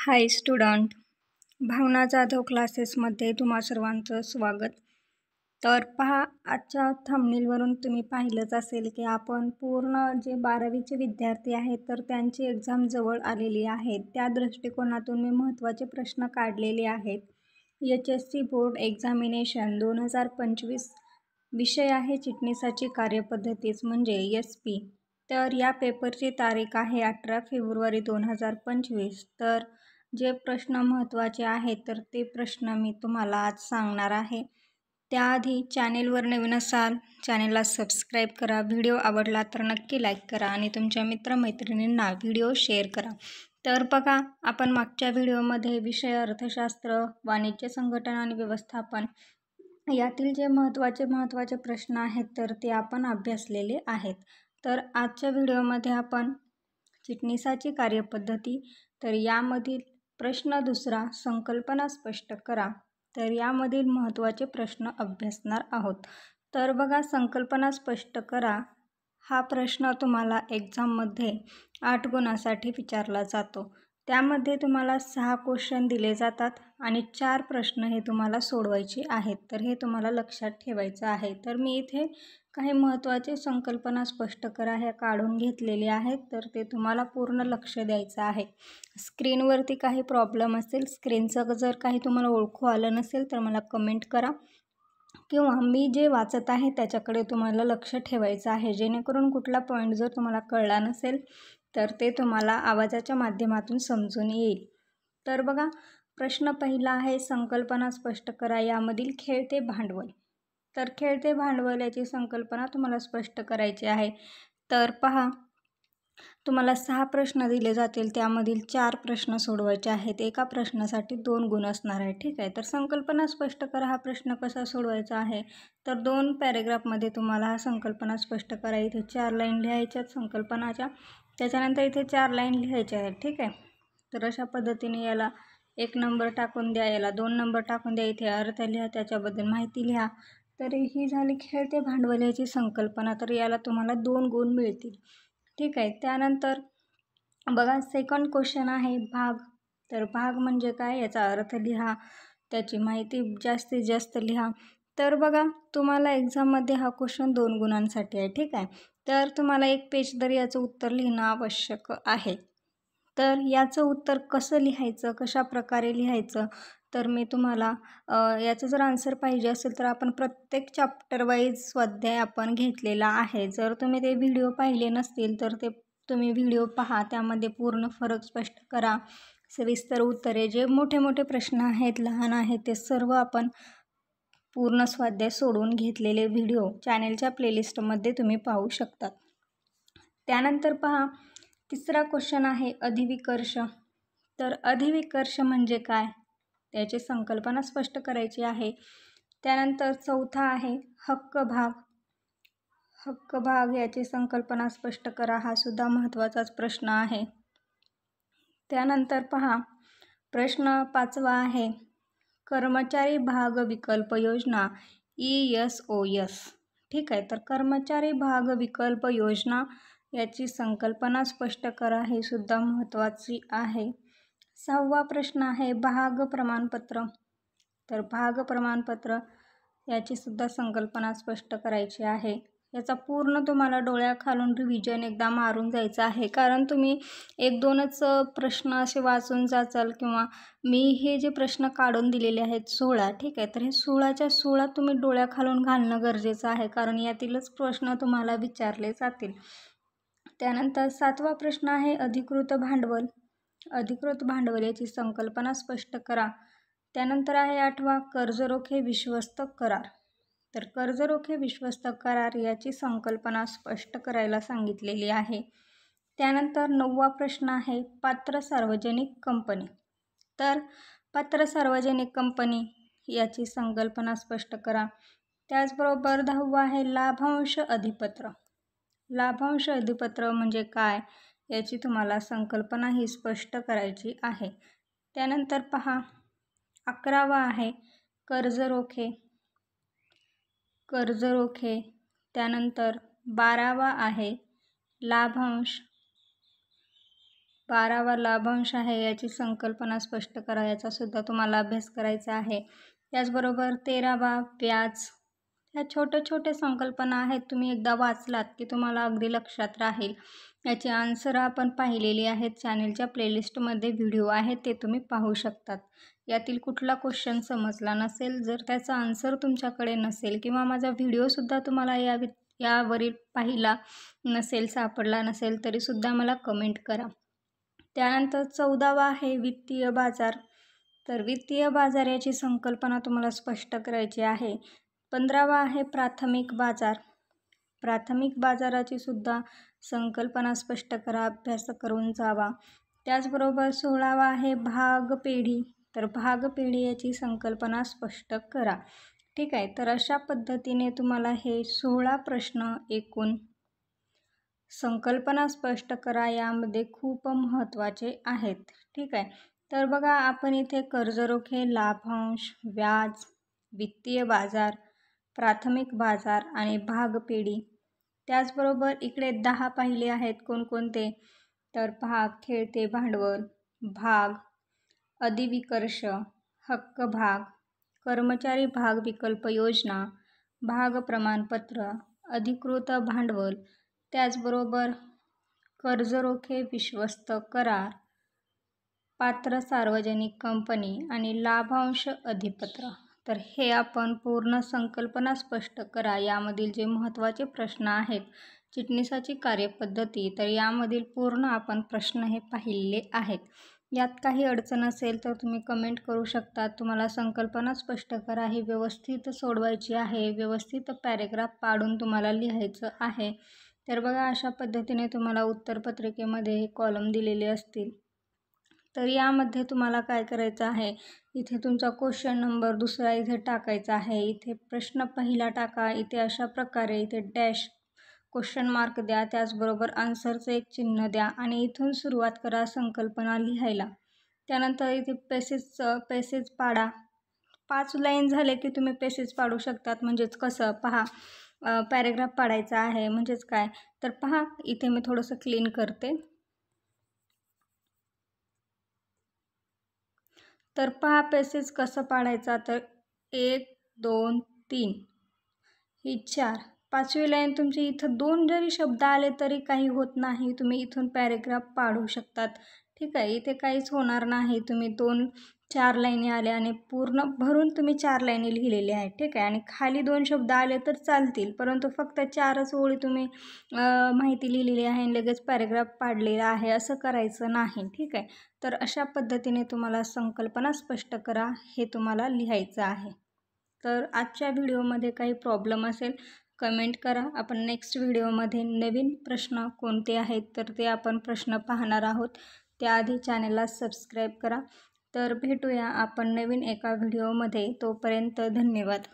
हाय student, भावना जाधव क्लासेसमध्ये तुम्हा सर्वांचं स्वागत. तर पहा, आजच्या थंबनेलवरून तुम्ही पाहिलंच असेल की आपण पूर्ण जे 12वीचे विद्यार्थी आहेत तर त्यांची एक्झाम जवळ आलेली आहे. त्या दृष्टिकोनातून मी महत्त्वाचे प्रश्न काढलेले आहेत. HSC बोर्ड एक्झामिनेशन 2025 विषय आहे चिटणीसाची कार्यपद्धतीच म्हणजे SP. तर या पेपरची तारीख आहे 18 फेब्रुवारी 2025. तर जे प्रश्न महत्त्वाचे आहेत तर ते प्रश्न मी तुम्हाला आज सांगणार आहे. त्याआधी चॅनेलवर नवीन असाल चॅनेलला सबस्क्राईब करा, व्हिडिओ आवडला तर नक्की लाईक करा आणि तुमच्या मित्रमैत्रिणींना व्हिडिओ शेअर करा. तर बघा, आपण मागच्या व्हिडिओमध्ये विषय अर्थशास्त्र, वाणिज्य संघटन आणि व्यवस्थापन यातील जे महत्त्वाचे प्रश्न आहेत तर ते आपण अभ्यासलेले आहेत. तर आजच्या व्हिडिओमध्ये आपण चिटणीसाची कार्यपद्धती, तर यामधील प्रश्न दुसरा संकल्पना स्पष्ट करा, तर यामधील महत्त्वाचे प्रश्न अभ्यासणार आहोत. तर बघा, संकल्पना स्पष्ट करा हा प्रश्न तुम्हाला एक्झाममध्ये 8 गुणांसाठी विचारला जातो. त्यामध्ये तुम्हाला 6 क्वेश्चन दिले जातात आणि 4 प्रश्न हे तुम्हाला सोडवायचे आहेत. तर हे तुम्हाला लक्षात ठेवायचं आहे. तर मी इथे काही महत्त्वाचे संकल्पना स्पष्ट करा ह्या काढून घेतलेले आहेत, तर ते तुम्हाला पूर्ण लक्ष द्यायचं आहे. स्क्रीनवरती काही प्रॉब्लेम असेल, स्क्रीनचं जर काही तुम्हाला ओळखू आलं नसेल तर मला कमेंट करा, किंवा मी जे वाचत आहे त्याच्याकडे तुम्हाला लक्ष ठेवायचं आहे, जेणेकरून कुठला पॉईंट जर तुम्हाला कळला नसेल तर ते तुम्हाला आवाजाच्या माध्यमातून समजून येईल. तर बघा, प्रश्न पहिला आहे संकल्पना स्पष्ट करा यामधील खेळते भांडवल. तर खेळते भांडवल याची संकल्पना तुम्हाला स्पष्ट करायची आहे. तर पहा, तुम्हाला 6 प्रश्न दिले जातील, त्यामधील 4 प्रश्न सोडवायचे आहेत. एका प्रश्नासाठी 2 गुण असणार आहे. ठीक आहे. तर संकल्पना स्पष्ट करा हा प्रश्न कसा सोडवायचा आहे, तर 2 पॅरेग्राफमध्ये तुम्हाला हा संकल्पना स्पष्ट करा. इथे 4 लाईन लिहायच्यात संकल्पनाच्या, त्याच्यानंतर इथे 4 लाईन लिहायच्या आहेत. ठीक आहे. तर अशा पद्धतीने याला 1 नंबर टाकून द्या, याला 2 नंबर टाकून द्या, इथे अर्थ लिहा, त्याच्याबद्दल माहिती लिहा. तर ही झाली खेळते भांडवल याची संकल्पना, तर याला तुम्हाला 2 गुण मिळतील. ठीक आहे. त्यानंतर बघा, सेकंड क्वेश्चन आहे भाग. तर भाग म्हणजे काय याचा अर्थ लिहा, त्याची माहिती जास्तीत जास्त लिहा. तर बघा, तुम्हाला एक्झाममध्ये हा क्वेश्चन 2 गुणांसाठी आहे. ठीक आहे. तर तुम्हाला 1 पेज तरी याचं उत्तर लिहिणं आवश्यक आहे. तर याचं उत्तर कसं लिहायचं, कशा प्रकारे लिहायचं, तर मी तुम्हाला याचं जर आन्सर पाहिजे असेल तर आपण प्रत्येक चॅप्टर वाईज स्वाध्याय आपण घेतलेला आहे. जर तुम्ही ते व्हिडिओ पाहिले नसतील तर ते तुम्ही व्हिडिओ पहा, त्यामध्ये पूर्ण फरक स्पष्ट करा, सविस्तर उत्तरे, जे मोठे मोठे प्रश्न आहेत, लहान आहेत, ते सर्व आपण पूर्ण स्वाध्याय सोडून घेतलेले व्हिडिओ चॅनेलच्या प्लेलिस्टमध्ये तुम्ही पाहू शकतात. त्यानंतर पहा, तिसरा क्वेश्चन आहे अधिविकर्ष. तर अधिविकर्ष म्हणजे काय त्याची संकल्पना स्पष्ट करायची आहे. त्यानंतर चौथा आहे हक्कभाग. हक्कभाग याची संकल्पना स्पष्ट करा, हा सुद्धा महत्त्वाचाच प्रश्न आहे. त्यानंतर पहा, प्रश्न 5वा आहे कर्मचारी भाग विकल्प योजना ESOS. ठीक आहे. तर कर्मचारी भाग विकल्प योजना याची संकल्पना स्पष्ट करा, हे सुद्धा महत्त्वाची आहे. 6वा प्रश्न आहे भाग प्रमाणपत्र. तर भाग प्रमाणपत्र याची सुद्धा संकल्पना स्पष्ट करायची आहे. याचा पूर्ण तुम्हाला डोळ्याखालून रिव्हिजन एकदा मारून जायचं आहे, कारण तुम्ही 1-2च प्रश्न असे वाचून जाचाल, किंवा मी हे जे प्रश्न काढून दिलेले आहेत 16. ठीक आहे. तर हे 16च्या 16 तुम्ही डोळ्याखालून घालणं गरजेचं आहे, कारण यातीलच प्रश्न तुम्हाला विचारले जातील. त्यानंतर 7वा प्रश्न आहे अधिकृत भांडवल. अधिकृत भांडवल याची संकल्पना स्पष्ट करा. त्यानंतर आहे 8वा कर्जरोखे विश्वस्त करार. तर कर्जरोखे विश्वस्त करार याची संकल्पना स्पष्ट करायला सांगितलेली आहे. त्यानंतर 9वा प्रश्न आहे पात्र सार्वजनिक कंपनी. तर पात्र सार्वजनिक कंपनी याची संकल्पना स्पष्ट करा. त्याचबरोबर 10वा आहे लाभांश अधिपत्र. लाभांश अधिपत्र म्हणजे काय याची तुम्हाला संकल्पना ही स्पष्ट करायची आहे. त्यानंतर पहा, 11वा आहे कर्जरोखे. कर्जरोखे. त्यानंतर 12वा आहे लाभांश. 12वा लाभांश आहे याची संकल्पना स्पष्ट करा, याचा सुद्धा तुम्हाला अभ्यास करायचा आहे. त्याचबरोबर 13वा व्याज. ह्या छोट्या छोट्या संकल्पना आहेत, तुम्ही एकदा वाचलात की तुम्हाला अगदी लक्षात राहील. याची आन्सर आपण पाहिलेली आहेत, चॅनलच्या प्लेलिस्टमध्ये व्हिडिओ आहेत, ते तुम्ही पाहू शकतात. यातील कुठला क्वेश्चन समजला नसेल, जर त्याचा आन्सर तुमच्याकडे नसेल किंवा माझा व्हिडिओसुद्धा तुम्हाला यावरील पाहिला नसेल, सापडला नसेल, तरीसुद्धा मला कमेंट करा. त्यानंतर 14वा आहे वित्तीय बाजार. तर वित्तीय बाजार याची संकल्पना तुम्हाला स्पष्ट करायची आहे. 15वा आहे प्राथमिक बाजार. प्राथमिक बाजाराची सुद्धा संकल्पना स्पष्ट करा, अभ्यास करून जावा. त्याचबरोबर 16वा आहे भागपेढी. तर भागपेढी याची संकल्पना स्पष्ट करा. ठीक आहे, तर अशा पद्धतीने तुम्हाला हे 16 प्रश्न एकूण संकल्पना स्पष्ट करा यामध्ये खूप महत्त्वाचे आहेत. ठीक आहे, तर बघा आपण इथे कर्जरोखे, लाभांश, व्याज, वित्तीय बाजार, प्राथमिक बाजार आणि भागपेढी, त्याचबरोबर इकडे 10 पाहिले आहेत. कोणकोणते? तर भाग, खेळते भांडवल, भाग, अधिविकर्ष, हक्क भाग, कर्मचारी भाग विकल्प योजना, भाग प्रमाणपत्र, अधिकृत भांडवल, त्याचबरोबर कर्जरोखे, विश्वस्त करार, पात्र सार्वजनिक कंपनी आणि लाभांश अधिपत्र. तर हे आपण पूर्ण संकल्पना स्पष्ट करा यामधील जे महत्त्वाचे प्रश्न आहेत. चिटणीसाची कार्यपद्धती, तर यामधील पूर्ण आपण प्रश्न हे पाहिले आहेत. यात काही अडचण असेल तर तुम्ही कमेंट करू शकता. तुम्हाला संकल्पना स्पष्ट करा ही व्यवस्थित सोडवायची आहे, व्यवस्थित पॅरेग्राफ पाडून तुम्हाला लिहायचं आहे. तर बघा अशा पद्धतीने तुम्हाला उत्तरपत्रिकेमध्ये कॉलम दिलेले असतील. तर यामध्ये तुम्हाला काय करायचं आहे, इथे तुमचा क्वेश्चन नंबर दुसरा इथे टाकायचा आहे, इथे प्रश्न पहिला टाका, इथे अशा प्रकारे इथे डॅश क्वेश्चन मार्क द्या, त्याचबरोबर आन्सरचं एक चिन्ह द्या आणि इथून सुरुवात करा संकल्पना लिहायला. त्यानंतर इथे पेसेज पाडा. 5 लाईन झाले की तुम्ही पेसेज पाडू शकतात. म्हणजेच कसं पहा, पॅरेग्राफ पाडायचा आहे. म्हणजेच काय, तर पहा इथे मी थोडंसं क्लीन करते. तर पहा पेसेज कसं पाडायचा, तर 1 2 3 ही 4. 5वी लाईन तुमची इथं 2 जरी शब्द आले तरी काही होत नाही, तुम्ही इथून पॅरेग्राफ पाडू शकतात. ठीक आहे, इथे काहीच होणार नाही. तुम्ही 4 लाईनी आल्या आणि पूर्ण भरून तुम्ही 4 लाईनी लिहिलेल्या आहेत. ठीक आहे, आणि खाली 2 शब्द आले तर चालतील, परंतु फक्त 4च ओळी तुम्ही माहिती लिहिलेली आहे आणि लगेच पॅरेग्राफ पाडलेला आहे, असं करायचं नाही. ठीक आहे, तर अशा पद्धतीने तुम्हाला संकल्पना स्पष्ट करा हे तुम्हाला लिहायचं आहे. तर आजच्या व्हिडिओमध्ये काही प्रॉब्लेम असेल कमेंट करा. आपण नेक्स्ट व्हिडिओमध्ये नवीन प्रश्न कोणते आहेत तर ते आपण प्रश्न पाहणार आहोत. त्याआधी चॅनलला सबस्क्राईब करा. तर भेटूया आपण नवीन एका व्हिडिओमध्ये. तोपर्यंत धन्यवाद.